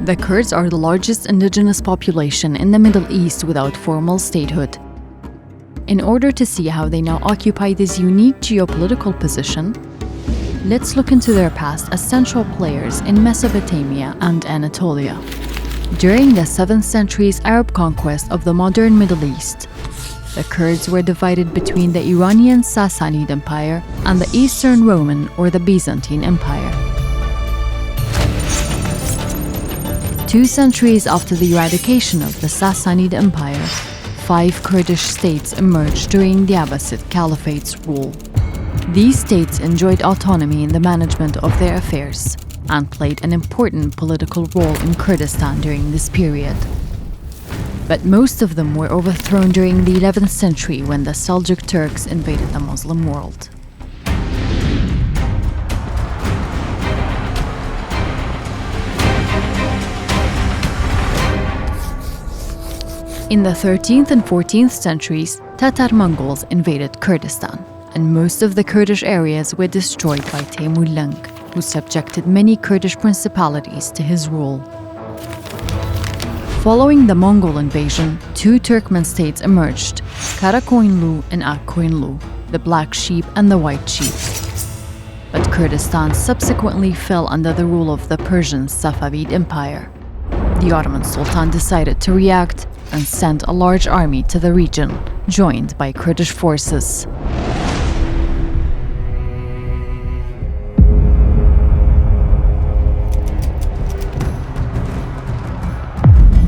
The Kurds are the largest indigenous population in the Middle East without formal statehood. In order to see how they now occupy this unique geopolitical position, let's look into their past as central players in Mesopotamia and Anatolia. During the 7th century's Arab conquest of the modern Middle East, the Kurds were divided between the Iranian Sassanid Empire and the Eastern Roman or the Byzantine Empire. 2 centuries after the eradication of the Sassanid Empire, 5 Kurdish states emerged during the Abbasid Caliphate's rule. These states enjoyed autonomy in the management of their affairs and played an important political role in Kurdistan during this period. But most of them were overthrown during the 11th century when the Seljuk Turks invaded the Muslim world. In the 13th and 14th centuries, Tatar Mongols invaded Kurdistan, and most of the Kurdish areas were destroyed by Temur Lenk, who subjected many Kurdish principalities to his rule. Following the Mongol invasion, 2 Turkmen states emerged, Karakoyunlu and Akkoyunlu, the Black Sheep and the White Sheep. But Kurdistan subsequently fell under the rule of the Persian Safavid Empire. The Ottoman Sultan decided to react and sent a large army to the region, joined by Kurdish forces.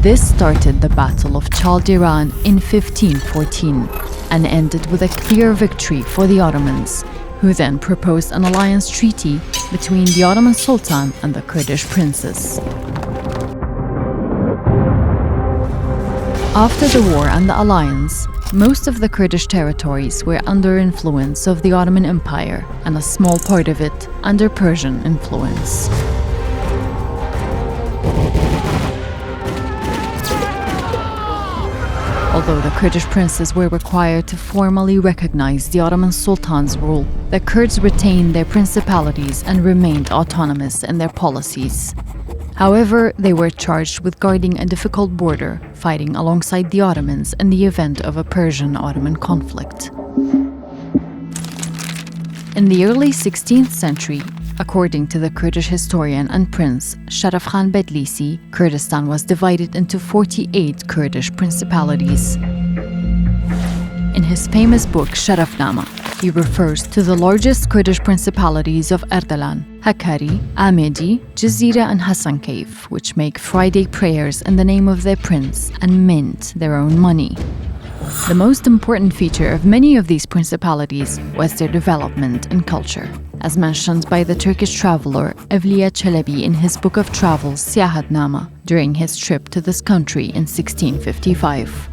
This started the Battle of Chaldiran in 1514 and ended with a clear victory for the Ottomans, who then proposed an alliance treaty between the Ottoman Sultan and the Kurdish princes. After the war and the alliance, most of the Kurdish territories were under influence of the Ottoman Empire and a small part of it under Persian influence. Although the Kurdish princes were required to formally recognize the Ottoman Sultan's rule, the Kurds retained their principalities and remained autonomous in their policies. However, they were charged with guarding a difficult border, fighting alongside the Ottomans in the event of a Persian-Ottoman conflict. In the early 16th century, according to the Kurdish historian and prince Sharaf Khan Bedlisi, Kurdistan was divided into 48 Kurdish principalities. In his famous book Sharafnama, he refers to the largest Kurdish principalities of Ardalan, Hakkari, Amedi, Jazira and Hasankeyf, which make Friday prayers in the name of their prince and mint their own money. The most important feature of many of these principalities was their development and culture, as mentioned by the Turkish traveler Evliya Çelebi in his book of travels Siyahatnama during his trip to this country in 1655.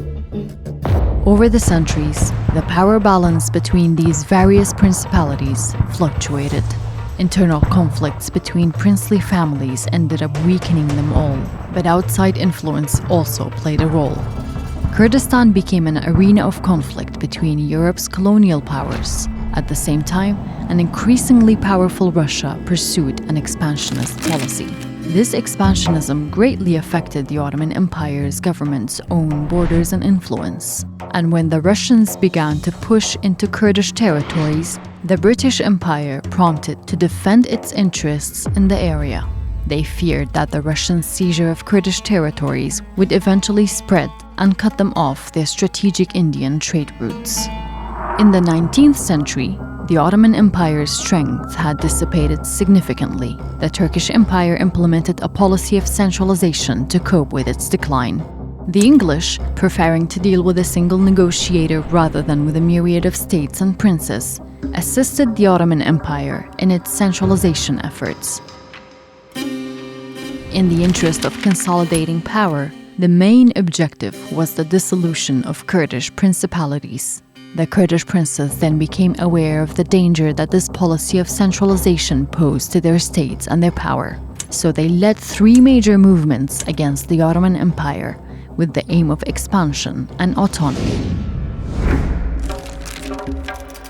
Over the centuries, the power balance between these various principalities fluctuated. Internal conflicts between princely families ended up weakening them all, but outside influence also played a role. Kurdistan became an arena of conflict between Europe's colonial powers. At the same time, an increasingly powerful Russia pursued an expansionist policy. This expansionism greatly affected the Ottoman Empire's government's own borders and influence. And when the Russians began to push into Kurdish territories, the British Empire prompted to defend its interests in the area. They feared that the Russian seizure of Kurdish territories would eventually spread and cut them off their strategic Indian trade routes. In the 19th century, the Ottoman Empire's strength had dissipated significantly. The Turkish Empire implemented a policy of centralization to cope with its decline. The English, preferring to deal with a single negotiator rather than with a myriad of states and princes, assisted the Ottoman Empire in its centralization efforts. In the interest of consolidating power, the main objective was the dissolution of Kurdish principalities. The Kurdish princes then became aware of the danger that this policy of centralization posed to their states and their power. So they led 3 major movements against the Ottoman Empire with the aim of expansion and autonomy.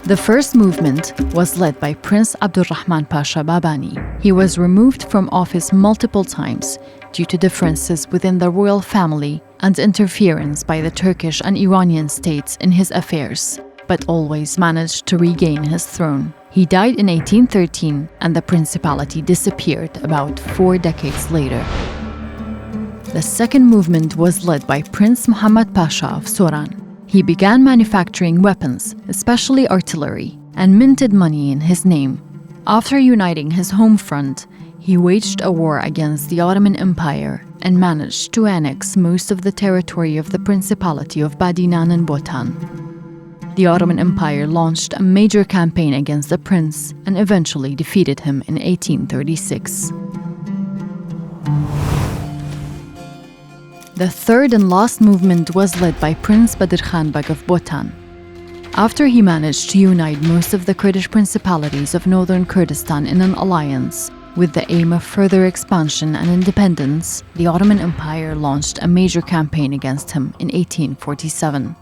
The first movement was led by Prince Abdurrahman Pasha Babani. He was removed from office multiple times due to differences within the royal family and interference by the Turkish and Iranian states in his affairs, but always managed to regain his throne. He died in 1813, and the principality disappeared about 4 decades later. The second movement was led by Prince Muhammad Pasha of Soran. He began manufacturing weapons, especially artillery, and minted money in his name. After uniting his home front, he waged a war against the Ottoman Empire and managed to annex most of the territory of the Principality of Badinan and Botan. The Ottoman Empire launched a major campaign against the prince and eventually defeated him in 1836. The third and last movement was led by Prince Badr Khan Beg of Botan. After he managed to unite most of the Kurdish principalities of northern Kurdistan in an alliance, with the aim of further expansion and independence, the Ottoman Empire launched a major campaign against him in 1847.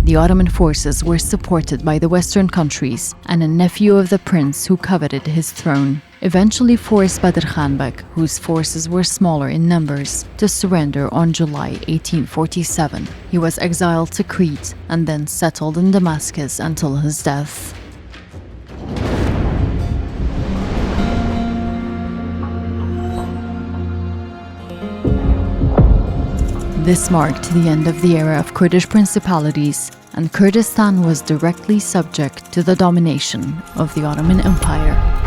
The Ottoman forces were supported by the Western countries, and a nephew of the prince who coveted his throne eventually forced Badr Khan Beg, whose forces were smaller in numbers, to surrender on July 1847. He was exiled to Crete and then settled in Damascus until his death. This marked the end of the era of Kurdish principalities, and Kurdistan was directly subject to the domination of the Ottoman Empire.